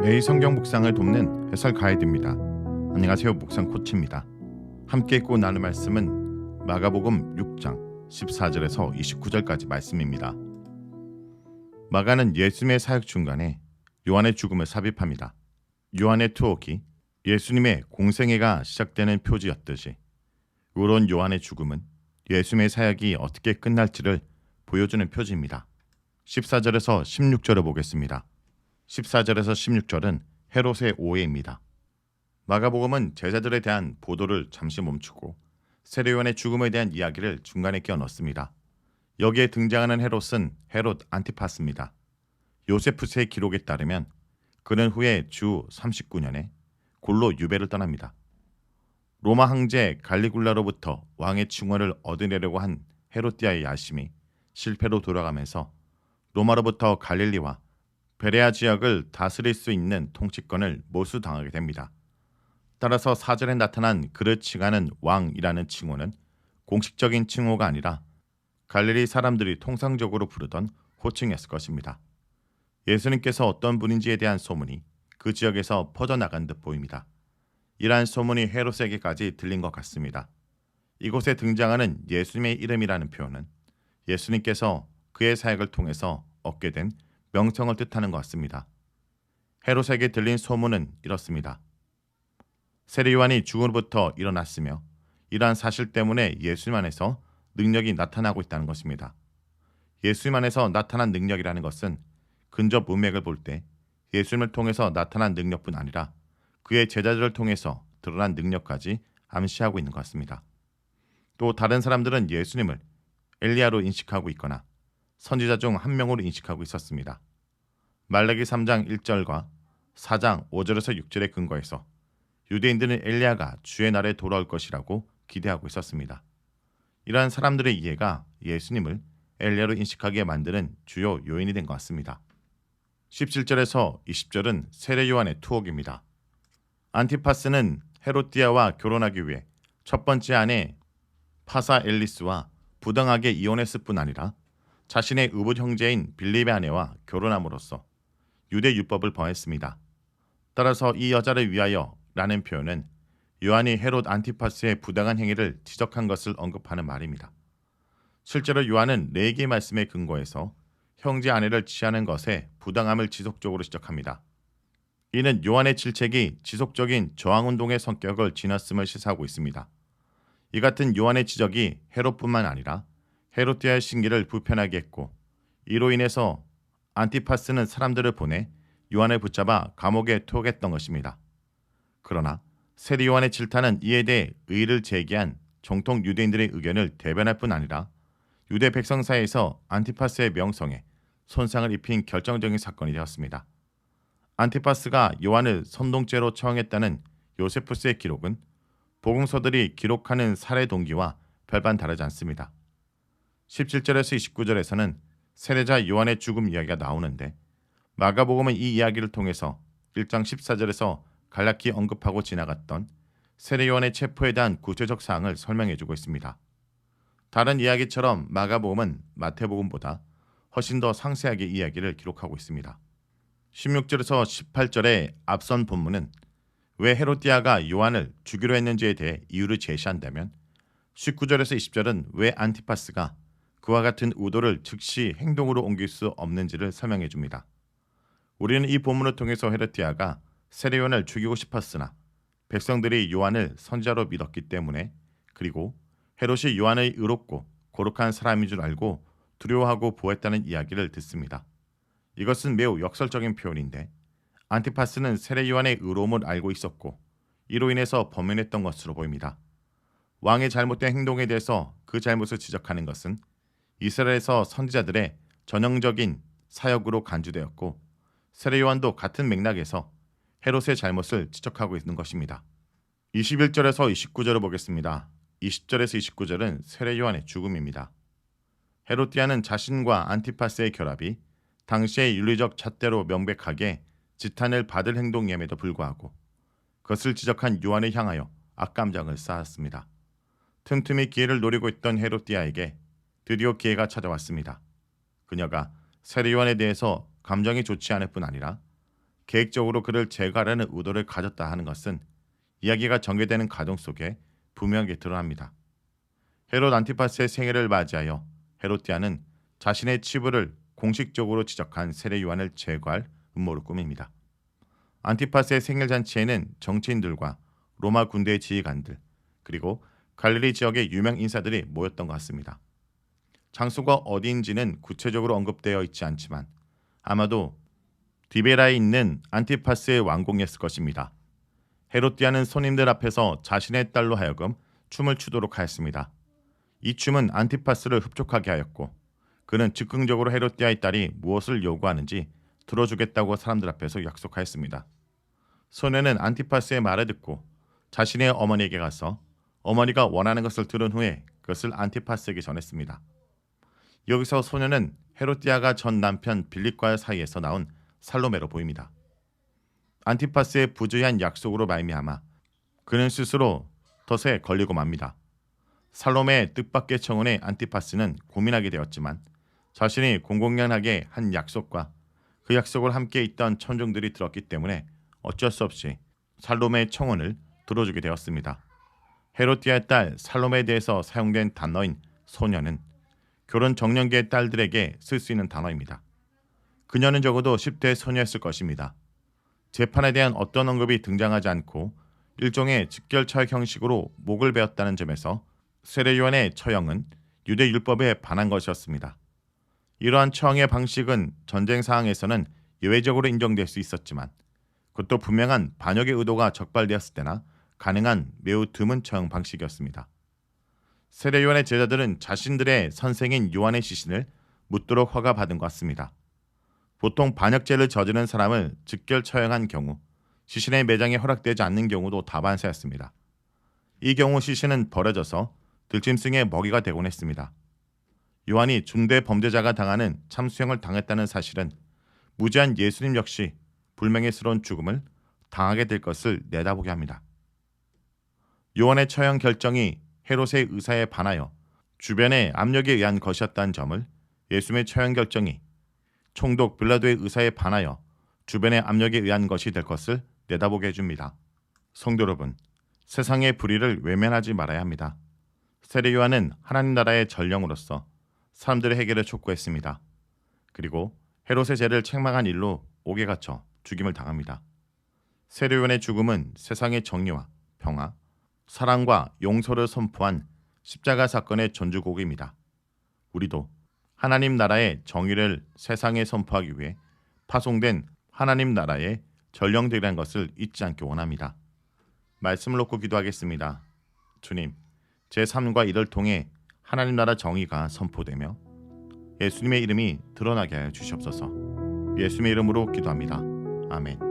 매일 성경 묵상을 돕는 해설 가이드입니다. 안녕하세요. 묵상 코치입니다. 함께 읽고 나눌 말씀은 마가복음 6장 14절에서 29절까지 말씀입니다. 마가는 예수님의 사역 중간에 요한의 죽음을 삽입합니다. 요한의 투옥이 예수님의 공생애가 시작되는 표지였듯이 의로운 요한의 죽음은 예수님의 사역이 어떻게 끝날지를 보여주는 표지입니다. 14절에서 16절을 보겠습니다. 14절에서 16절은 헤롯의 오해입니다. 마가복음은 제자들에 대한 보도를 잠시 멈추고 세례 요한의 죽음에 대한 이야기를 중간에 끼워 넣습니다. 여기에 등장하는 헤롯은 헤롯 안티파스입니다. 요세푸스의 기록에 따르면 그는 후에 주 39년에 골로 유배를 떠납니다. 로마 황제 갈리굴라로부터 왕의 칭호를 얻으려고 한 헤롯디아의 야심이 실패로 돌아가면서 로마로부터 갈릴리와 베레아 지역을 다스릴 수 있는 통치권을 몰수당하게 됩니다. 따라서 사절에 나타난 그를 칭하는 왕이라는 칭호는 공식적인 칭호가 아니라 갈릴리 사람들이 통상적으로 부르던 호칭이었을 것입니다. 예수님께서 어떤 분인지에 대한 소문이 그 지역에서 퍼져나간 듯 보입니다. 이러한 소문이 헤롯에게까지 들린 것 같습니다. 이곳에 등장하는 예수님의 이름이라는 표현은 예수님께서 그의 사역을 통해서 얻게 된 명성을 뜻하는 것 같습니다. 헤롯에게 들린 소문은 이렇습니다. 세례 요한이 죽음으로부터 일어났으며 이러한 사실 때문에 예수님 안에서 능력이 나타나고 있다는 것입니다. 예수님 안에서 나타난 능력이라는 것은 근접 문맥을 볼 때 예수님을 통해서 나타난 능력뿐 아니라 그의 제자들을 통해서 드러난 능력까지 암시하고 있는 것 같습니다. 또 다른 사람들은 예수님을 엘리야로 인식하고 있거나 선지자 중 한 명으로 인식하고 있었습니다. 말라기 3장 1절과 4장 5절에서 6절의 근거에서 유대인들은 엘리야가 주의 날에 돌아올 것이라고 기대하고 있었습니다. 이러한 사람들의 이해가 예수님을 엘리야로 인식하게 만드는 주요 요인이 된 것 같습니다. 17절에서 20절은 세례 요한의 투옥입니다. 안티파스는 헤롯디아와 결혼하기 위해 첫 번째 아내 파사엘리스와 부당하게 이혼했을 뿐 아니라 자신의 의붓 형제인 빌립의 아내와 결혼함으로써 유대 율법을 범했습니다. 따라서 이 여자를 위하여 라는 표현은 요한이 헤롯 안티파스의 부당한 행위를 지적한 것을 언급하는 말입니다. 실제로 요한은 레위기 말씀에 근거해서 형제 아내를 취하는 것에 부당함을 지속적으로 지적합니다. 이는 요한의 질책이 지속적인 저항운동의 성격을 지녔음을 시사하고 있습니다. 이 같은 요한의 지적이 헤롯뿐만 아니라 헤롯디아의 신기를 불편하게 했고 이로 인해서 안티파스는 사람들을 보내 요한을 붙잡아 감옥에 투옥했던 것입니다. 그러나 세례 요한의 질타는 이에 대해 의의를 제기한 정통 유대인들의 의견을 대변할 뿐 아니라 유대 백성 사이에서 안티파스의 명성에 손상을 입힌 결정적인 사건이 되었습니다. 안티파스가 요한을 선동죄로 처형했다는 요세푸스의 기록은 복음서들이 기록하는 살해 동기와 별반 다르지 않습니다. 17절에서 29절에서는 세례자 요한의 죽음 이야기가 나오는데 마가복음은 이 이야기를 통해서 1장 14절에서 간략히 언급하고 지나갔던 세례 요한의 체포에 대한 구체적 사항을 설명해주고 있습니다. 다른 이야기처럼 마가복음은 마태복음보다 훨씬 더 상세하게 이야기를 기록하고 있습니다. 16절에서 18절의 앞선 본문은 왜 헤롯디아가 요한을 죽이려 했는지에 대해 이유를 제시한다면 19절에서 20절은 왜 안티파스가 그와 같은 의도를 즉시 행동으로 옮길 수 없는지를 설명해 줍니다. 우리는 이 본문을 통해서 헤롯디아가 세례 요한을 죽이고 싶었으나 백성들이 요한을 선지자로 믿었기 때문에 그리고 헤롯이 요한의 의롭고 거룩한 사람인 줄 알고 두려워하고 보호했다는 이야기를 듣습니다. 이것은 매우 역설적인 표현인데 안티파스는 세례 요한의 의로움을 알고 있었고 이로 인해서 범행했던 것으로 보입니다. 왕의 잘못된 행동에 대해서 그 잘못을 지적하는 것은 이스라엘에서 선지자들의 전형적인 사역으로 간주되었고 세례 요한도 같은 맥락에서 헤롯의 잘못을 지적하고 있는 것입니다. 21절에서 29절을 보겠습니다. 20절에서 29절은 세례 요한의 죽음입니다. 헤롯디아는 자신과 안티파스의 결합이 당시의 윤리적 잣대로 명백하게 지탄을 받을 행동임에도 불구하고 그것을 지적한 요한을 향하여 악감정을 쌓았습니다. 틈틈이 기회를 노리고 있던 헤롯디아에게 드디어 기회가 찾아왔습니다. 그녀가 세례 요한에 대해서 감정이 좋지 않을 뿐 아니라 계획적으로 그를 제거하려는 의도를 가졌다 하는 것은 이야기가 전개되는 과정 속에 분명하게 드러납니다. 헤롯 안티파스의 생일을 맞이하여 헤롯디아는 자신의 치부를 공식적으로 지적한 세례 요한을 제거할 음모를 꾸밉니다. 안티파스의 생일 잔치에는 정치인들과 로마 군대의 지휘관들 그리고 갈릴리 지역의 유명 인사들이 모였던 것 같습니다. 장소가 어디인지는 구체적으로 언급되어 있지 않지만 아마도 디베라에 있는 안티파스의 왕궁이었을 것입니다. 헤롯디아는 손님들 앞에서 자신의 딸로 하여금 춤을 추도록 하였습니다. 이 춤은 안티파스를 흡족하게 하였고 그는 즉흥적으로 헤롯디아의 딸이 무엇을 요구하는지 들어주겠다고 사람들 앞에서 약속하였습니다. 소녀는 안티파스의 말을 듣고 자신의 어머니에게 가서 어머니가 원하는 것을 들은 후에 그것을 안티파스에게 전했습니다. 여기서 소녀는 헤롯디아가 전 남편 빌립과 사이에서 나온 살로메로 보입니다. 안티파스의 부주의한 약속으로 말미암아 그는 스스로 덫에 걸리고 맙니다. 살로메의 뜻밖의 청혼에 안티파스는 고민하게 되었지만 자신이 공공연하게 한 약속과 그 약속을 함께 있던 천중들이 들었기 때문에 어쩔 수 없이 살로메의 청혼을 들어주게 되었습니다. 헤롯디아의 딸 살로메에 대해서 사용된 단어인 소녀는 결혼 정년기의 딸들에게 쓸 수 있는 단어입니다. 그녀는 적어도 10대 소녀였을 것입니다. 재판에 대한 어떤 언급이 등장하지 않고 일종의 직결처형 형식으로 목을 베었다는 점에서 세례 요한의 처형은 유대 율법에 반한 것이었습니다. 이러한 처형의 방식은 전쟁 상황에서는 예외적으로 인정될 수 있었지만 그것도 분명한 반역의 의도가 적발되었을 때나 가능한 매우 드문 처형 방식이었습니다. 세례 요한의 제자들은 자신들의 선생인 요한의 시신을 묻도록 허가받은 것 같습니다. 보통 반역죄를 저지른 사람을 즉결 처형한 경우 시신의 매장에 허락되지 않는 경우도 다반사였습니다. 이 경우 시신은 버려져서 들짐승의 먹이가 되곤 했습니다. 요한이 중대 범죄자가 당하는 참수형을 당했다는 사실은 무지한 예수님 역시 불명예스러운 죽음을 당하게 될 것을 내다보게 합니다. 요한의 처형 결정이 헤롯의 의사에 반하여 주변의 압력에 의한 것이었다는 점을 예수님의 처형 결정이 총독 빌라도의 의사에 반하여 주변의 압력에 의한 것이 될 것을 내다보게 해줍니다. 성도 여러분, 세상의 불의를 외면하지 말아야 합니다. 세례 요한은 하나님 나라의 전령으로서 사람들의 해결을 촉구했습니다. 그리고 헤롯의 죄를 책망한 일로 옥에 갇혀 죽임을 당합니다. 세례 요한의 죽음은 세상의 정의와 평화, 사랑과 용서를 선포한 십자가 사건의 전주곡입니다. 우리도 하나님 나라의 정의를 세상에 선포하기 위해 파송된 하나님 나라의 전령들이라는 것을 잊지 않기 원합니다. 말씀을 놓고 기도하겠습니다. 주님, 제 삶과 일을 통해 하나님 나라 정의가 선포되며 예수님의 이름이 드러나게 하여 주시옵소서. 예수님의 이름으로 기도합니다. 아멘.